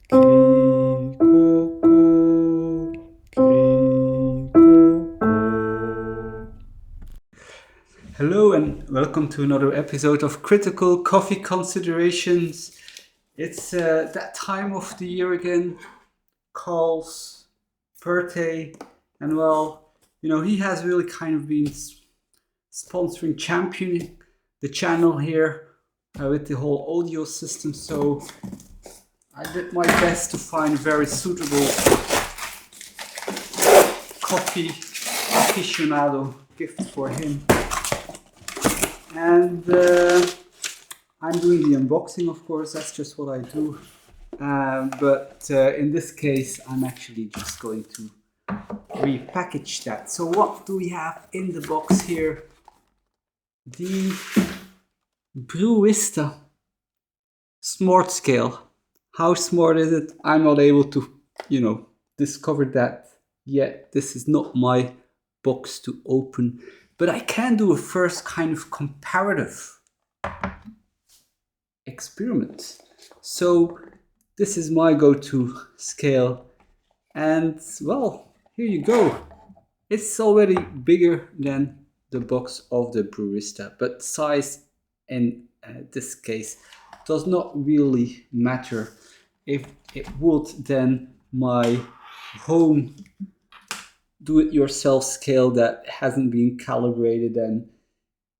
Krikoko, krikoko. Hello and welcome to another episode of Critical Coffee Considerations. It's that time of the year again, Carl's birthday, and well, he has really kind of been sponsoring, championing the channel here with the whole audio system, so I did my best to find a very suitable coffee aficionado gift for him. And I'm doing the unboxing, of course, that's just what I do. But in this case, I'm actually just going to repackage that. So what do we have in the box here? The Brewista Smart Scale. How smart is it? I'm not able to, discover that yet. This is not my box to open, but I can do a first kind of comparative experiment. So this is my go-to scale, and well, here you go. It's already bigger than the box of the Brewista, but size in this case does not really matter. If it would, then my home do-it-yourself scale that hasn't been calibrated, and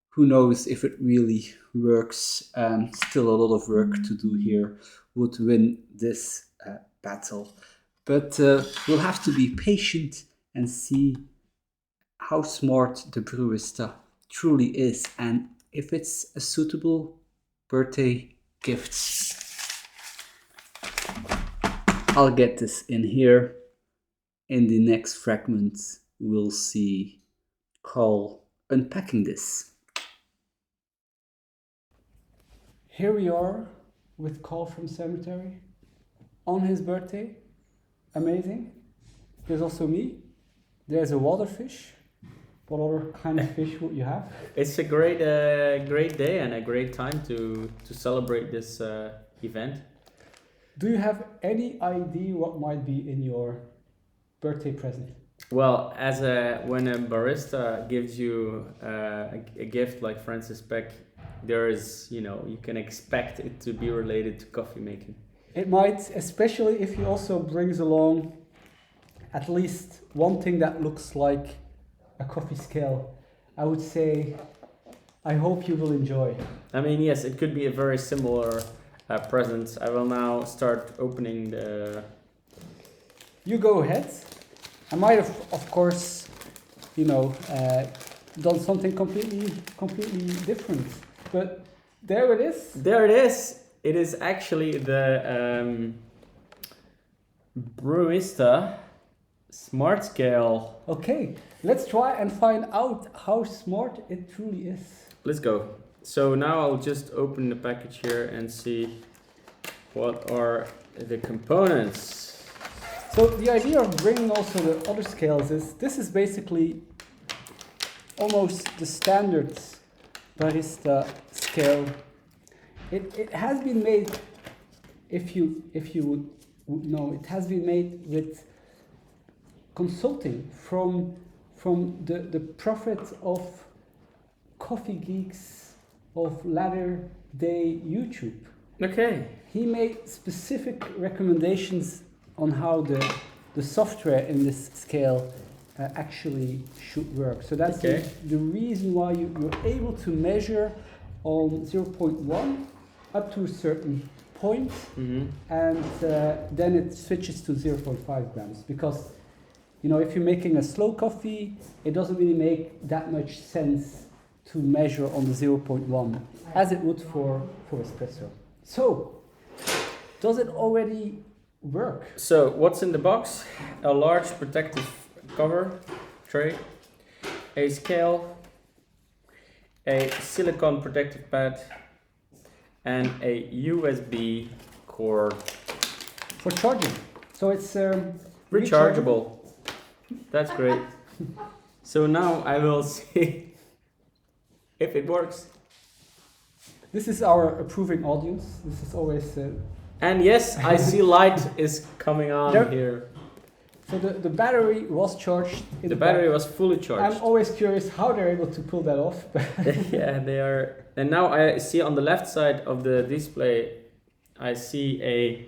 who knows if it really works, still a lot of work to do here, would win this battle. But we'll have to be patient and see how smart the Brewista truly is, and if it's a suitable birthday gift. I'll get this in here. In the next fragment, we'll see Carl unpacking this. Here we are with Carl from Cemetery on his birthday. Amazing. There's also me. There's a waterfish. What other kind of fish would you have? It's a great day and a great time to celebrate this event. Do you have any idea what might be in your birthday present? Well, when a barista gives you a gift like Francis Peck, there is, you can expect it to be related to coffee making. It might, especially if he also brings along at least one thing that looks like a coffee scale. I would say, I hope you will enjoy. I mean, yes, it could be a very similar present. I will now start opening the... You go ahead. I might have, of course, done something completely different. But there it is. There it is. It is actually the Brewista Smart Scale. Okay, let's try and find out how smart it truly is. Let's go. So now I'll just open the package here and see what are the components. So the idea of bringing also the other scales is, this is basically almost the standard barista scale. It has been made, if you would know, it has been made with consulting from the prophet of coffee geeks of latter day YouTube. Okay. He made specific recommendations on how the software in this scale actually should work. So that's Okay. the reason why you're able to measure on 0.1 up to a certain point, and then it switches to 0.5 grams, because if you're making a slow coffee, it doesn't really make that much sense to measure on the 0.1 as it would for espresso. So, does it already work? So what's in the box? A large protective cover tray, a scale, a silicone protective pad, and a USB cord. For charging. So it's Rechargeable. That's great. So now I will see if it works. This is our approving audience. This is always And yes, I see light is coming on There- here. So the battery was charged. In The battery back. was fully I'm charged. always curious how they're able to pull that off. Yeah, they are. And now I see on the left side of the display, I see a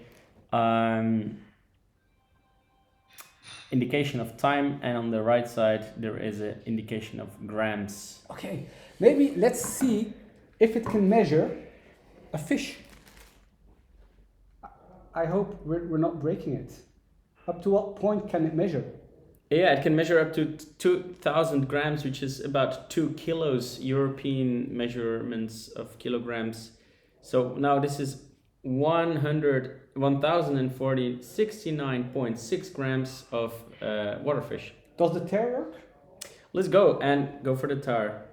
indication of time, and on the right side there is an indication of grams. Okay, maybe let's see if it can measure a fish. I hope we're not breaking it. Up to what point can it measure? Yeah, it can measure up to 2,000 grams, which is about 2 kilos, European measurements of kilograms. So now this is 1,069.6 grams of waterfish. Does the tear work? Let's go and go for the tar.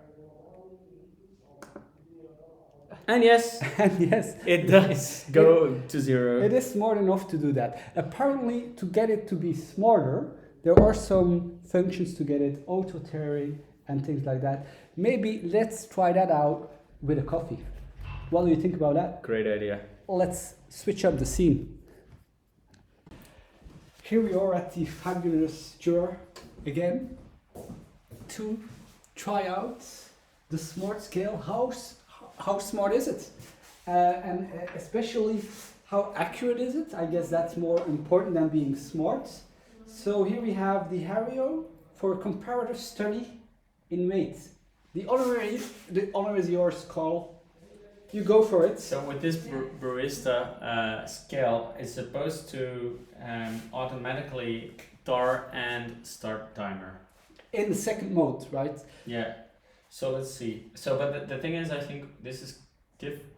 And yes, And yes, it does go to zero. it is smart enough to do that. Apparently, to get it to be smarter, there are some functions to get it auto-tearing and things like that. Maybe let's try that out with a coffee. What do you think about that? Great idea. Let's switch up the scene. Here we are at the fabulous Jura again to try out the smart scale. How smart is it? And especially how accurate is it? I guess that's more important than being smart. So here we have the Hario for a comparative study in weight. The honor is yours, Carl. You go for it. So with this Brewista scale, it's supposed to automatically tar and start timer. In the second mode, right? Yeah. So let's see. So, but the thing is, I think this is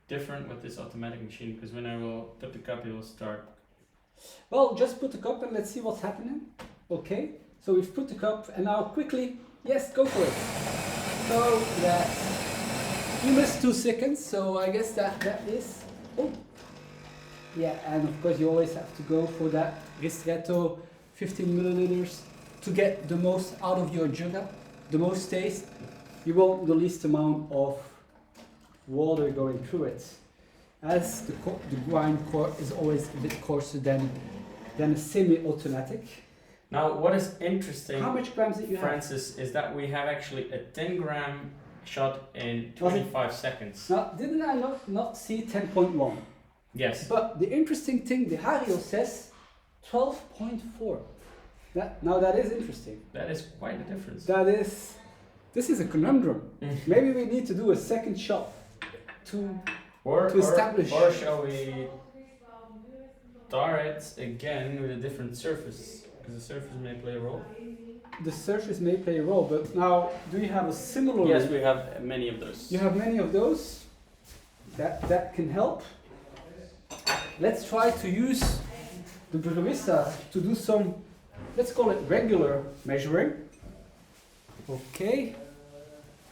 different with this automatic machine, because when I will put the cup, it will start. Well, just put the cup and let's see what's happening. Okay, so we've put the cup and now quickly, yes, go for it. So that you missed 2 seconds, so I guess that is, oh, yeah, and of course you always have to go for that ristretto 15 milliliters to get the most out of your jugga, the most taste. You want the least amount of water going through it, as the grind is always a bit coarser than a semi-automatic. Now, what is interesting, How much grams did you have? Francis, is that we have actually a 10-gram shot in 25 seconds. Now, didn't I not see 10.1? Yes. But the interesting thing, the Hario says 12.4. That is interesting. That is quite a difference. This is a conundrum. Maybe we need to do a second shot to establish. Or shall we tar it again with a different surface? Because the surface may play a role. The surface may play a role, but now, do you have a similar? Yes, we have many of those. You have many of those. That can help. Let's try to use the Brewista to do some, let's call it regular measuring. Okay.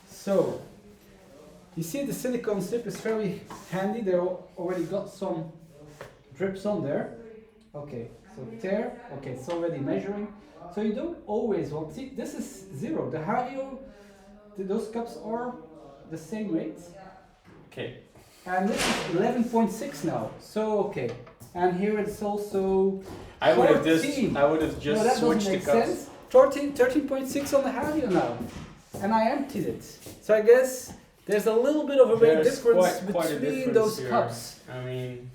So, you see the silicone strip is very handy. They already got some drips on there. Okay, so there. Okay, it's already measuring. So you don't always want, see, this is 0. The Hario, those cups are the same weight. Okay. And this is 11.6 now. So, okay. And here it's also I would have 14. just No, that switched doesn't the make cups. sense. 13.6 on the Hario now. And I emptied it. So I guess there's a little bit of a big There's difference quite a between difference those here. cups. I mean,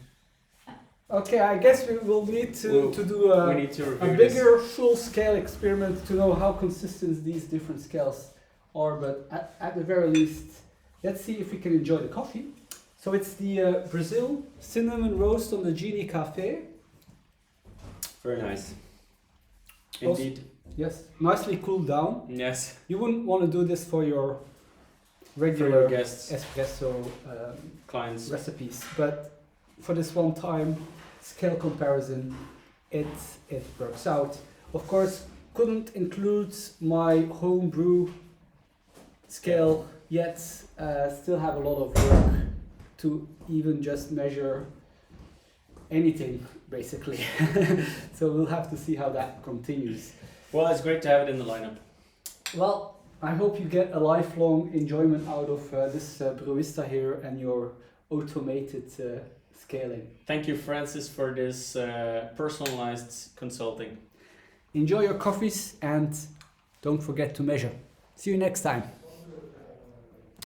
Okay, I guess we will need to do we need to a review bigger full-scale experiment to know how consistent these different scales are. But at the very least, let's see if we can enjoy the coffee. So it's the Brazil cinnamon roast on the Genie Cafe. Very nice. Also- Indeed. Yes, nicely cooled down. Yes. You wouldn't want to do this for your For your regular guests, espresso clients. recipes, but for this one time scale comparison, it works out. Of course, couldn't include my home brew scale yet. Still have a lot of work to even just measure anything, basically. So we'll have to see how that continues. Well, it's great to have it in the lineup. Well, I hope you get a lifelong enjoyment out of this Brewista here and your automated scaling. Thank you, Francis, for this personalized consulting. Enjoy your coffees and don't forget to measure. See you next time.